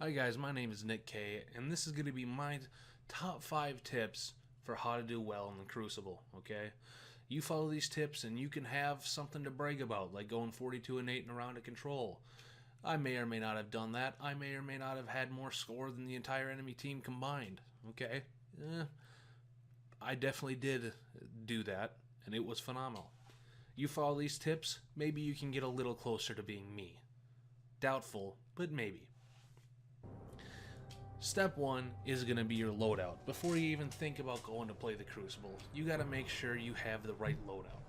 Hi guys, my name is Nick K, and this is going to be my top 5 tips for how to do well in the Crucible, okay? You follow these tips and you can have something to brag about, like going 42-8 in a round of control. I may or may not have done that. I may or may not have had more score than the entire enemy team combined, okay? I definitely did do that, and it was phenomenal. You follow these tips, maybe you can get a little closer to being me. Doubtful, but maybe. Step 1 is going to be your loadout. Before you even think about going to play the Crucible, you got to make sure you have the right loadout.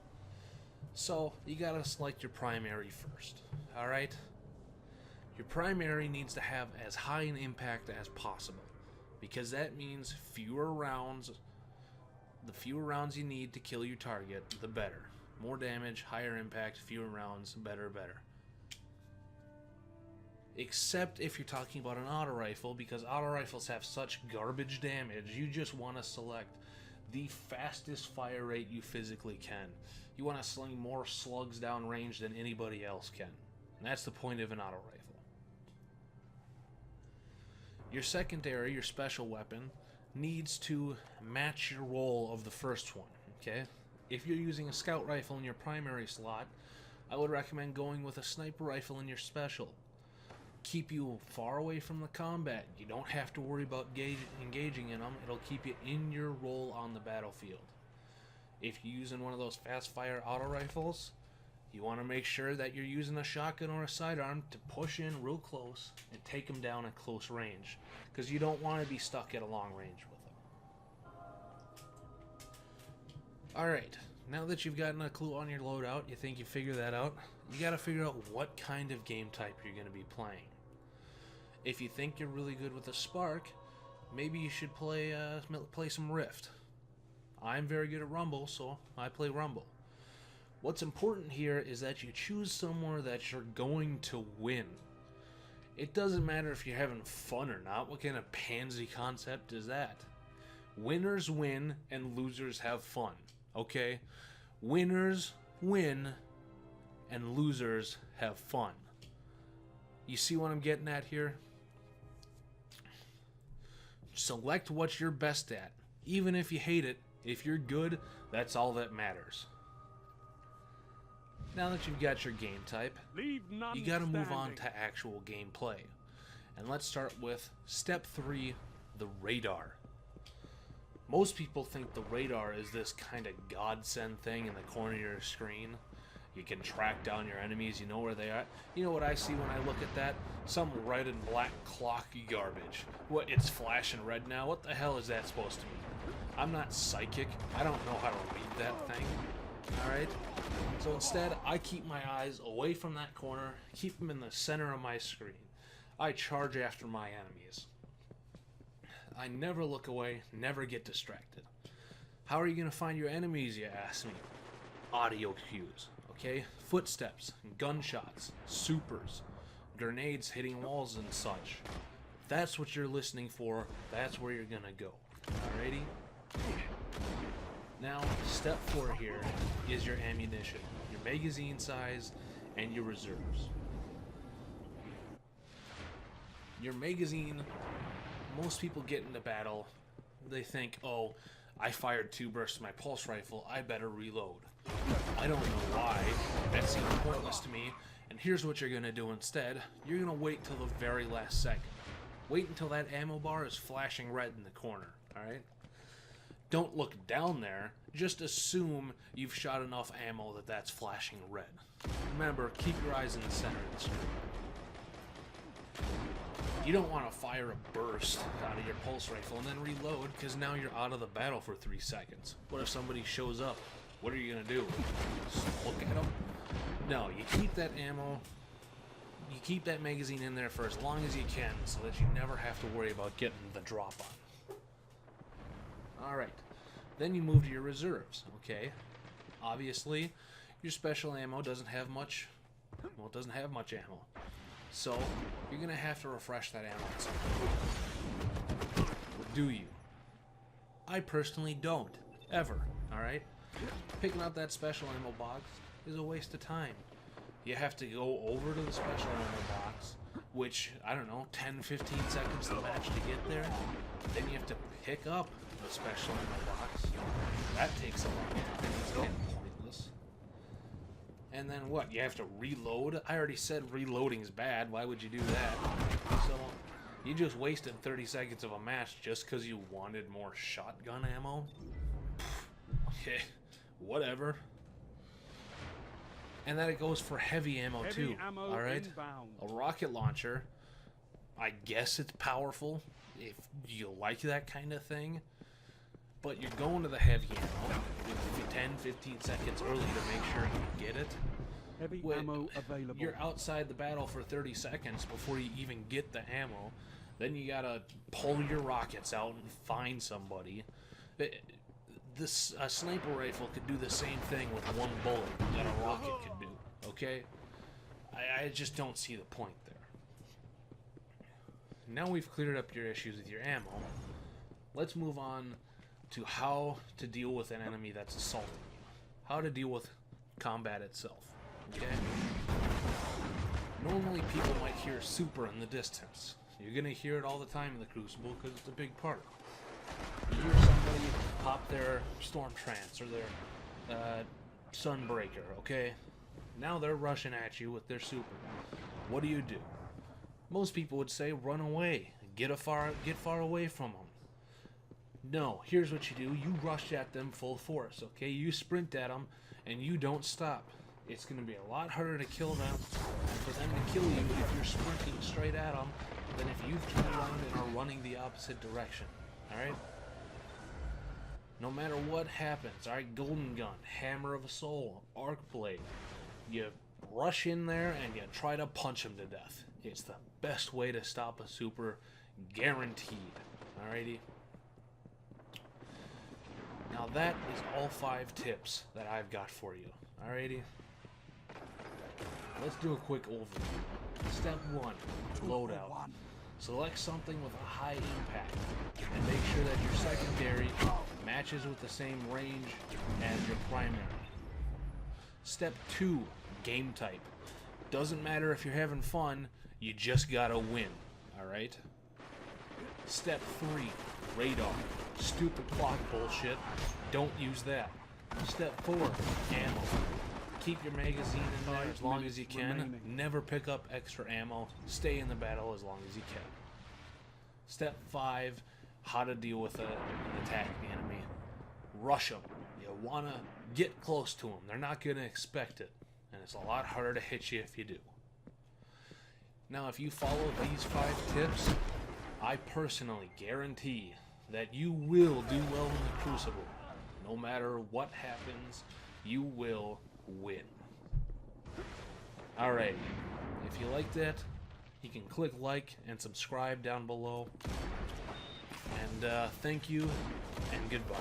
So, you got to select your primary first, alright? Your primary needs to have as high an impact as possible, because that means fewer rounds. The fewer rounds you need to kill your target, the better. More damage, higher impact, fewer rounds, better. Except if you're talking about an auto rifle, because auto rifles have such garbage damage, you just want to select the fastest fire rate you physically can. You want to sling more slugs down range than anybody else can. And that's the point of an auto rifle. Your secondary, your special weapon, needs to match your role of the first one, okay? If you're using a scout rifle in your primary slot, I would recommend going with a sniper rifle in your special. Keep you far away from the combat. You don't have to worry about engaging in them. It'll keep you in your role on the battlefield. If you're using one of those fast fire auto rifles, you want to make sure that you're using a shotgun or a sidearm to push in real close and take them down at close range, because you don't want to be stuck at a long range with them. Alright, now that you've gotten a clue on your loadout, you think you figured that out, you got to figure out what kind of game type you're going to be playing. If you think you're really good with a Spark, maybe you should play some Rift. I'm very good at Rumble, so I play Rumble. What's important here is that you choose somewhere that you're going to win. It doesn't matter if you're having fun or not. What kind of pansy concept is that? Winners win and losers have fun, okay? Winners win and losers have fun. You see what I'm getting at here? Select what you're best at. Even if you hate it, if you're good, that's all that matters. Now that you've got your game type, you gotta move on to actual gameplay. And let's start with step 3, the radar. Most people think the radar is this kind of godsend thing in the corner of your screen. You can track down your enemies, you know where they are. You know what I see when I look at that? Some red and black clocky garbage. What, it's flashing red now? What the hell is that supposed to mean? I'm not psychic. I don't know how to read that thing. Alright? So instead, I keep my eyes away from that corner, keep them in the center of my screen. I charge after my enemies. I never look away, never get distracted. How are you going to find your enemies, you ask me? Audio cues, okay? Footsteps, gunshots, supers, grenades hitting walls and such. If that's what you're listening for, that's where you're going to go. Alrighty? Now, step 4 here is your ammunition, your magazine size, and your reserves. Your magazine, most people get into battle, they think, oh, I fired 2 bursts of my pulse rifle, I better reload. I don't know why, that seems pointless to me, and here's what you're going to do instead. You're going to wait till the very last second. Wait until that ammo bar is flashing red in the corner, alright? Don't look down there, just assume you've shot enough ammo that that's flashing red. Remember, keep your eyes in the center of the screen. You don't want to fire a burst out of your pulse rifle and then reload, because now you're out of the battle for 3 seconds. What if somebody shows up? What are you going to do? Just look at them? No, you keep that ammo, you keep that magazine in there for as long as you can so that you never have to worry about getting the drop on. Alright, then you move to your reserves, okay? Obviously, your special ammo doesn't have much, well, it doesn't have much ammo. So, you're going to have to refresh that ammo at some point. Or do you? I personally don't. Ever, alright? Picking up that special ammo box is a waste of time. You have to go over to the special ammo box, which, I don't know, 10, 15 seconds to match to get there. Then you have to pick up a special ammo box. That takes a long time. It's kind of pointless. And then what? You have to reload? I already said reloading's bad. Why would you do that? So, you just wasted 30 seconds of a match just because you wanted more shotgun ammo? Okay, whatever. And then it goes for heavy ammo too. Alright? A rocket launcher, I guess it's powerful if you like that kind of thing. But you're going to the heavy ammo 10, 15 seconds early to make sure you get it. Heavy ammo available. You're outside the battle for 30 seconds before you even get the ammo. Then you gotta pull your rockets out and find somebody. This sniper rifle could do the same thing with one bullet that a rocket could do, okay? I just don't see the point there. Now we've cleared up your issues with your ammo. Let's move on to how to deal with an enemy that's assaulting you. How to deal with combat itself, okay? Normally people might hear super in the distance. You're gonna hear it all the time in the Crucible because it's a big part of it. You hear somebody pop their Storm Trance or their Sunbreaker, okay? Now they're rushing at you with their super. What do? Most people would say run away, get far away from them. No, here's what you do. You rush at them full force, okay? You sprint at them and you don't stop. It's going to be a lot harder to kill them and for them to kill you if you're sprinting straight at them than if you've turned around and are running the opposite direction, alright? No matter what happens, alright, Golden Gun, Hammer of a Soul, Arc Blade, you rush in there and you try to punch them to death. It's the best way to stop a super, guaranteed, alrighty? Now that is all 5 tips that I've got for you, alrighty? Let's do a quick overview. Step 1, loadout. Select something with a high impact and make sure that your secondary matches with the same range as your primary. Step 2, game type. Doesn't matter if you're having fun, you just gotta win, alright? Step 3, radar. Stupid clock bullshit. Don't use that. Step 4, ammo. Keep your magazine in there as long as you can. Never pick up extra ammo. Stay in the battle as long as you can. Step 5, how to deal with an attacking enemy. Rush them. You want to get close to them. They're not going to expect it. And it's a lot harder to hit you if you do. Now, if you follow these 5 tips, I personally guarantee that you will do well in the Crucible. No matter what happens, you will win. Alright, if you liked that, you can click like and subscribe down below. And thank you, and goodbye.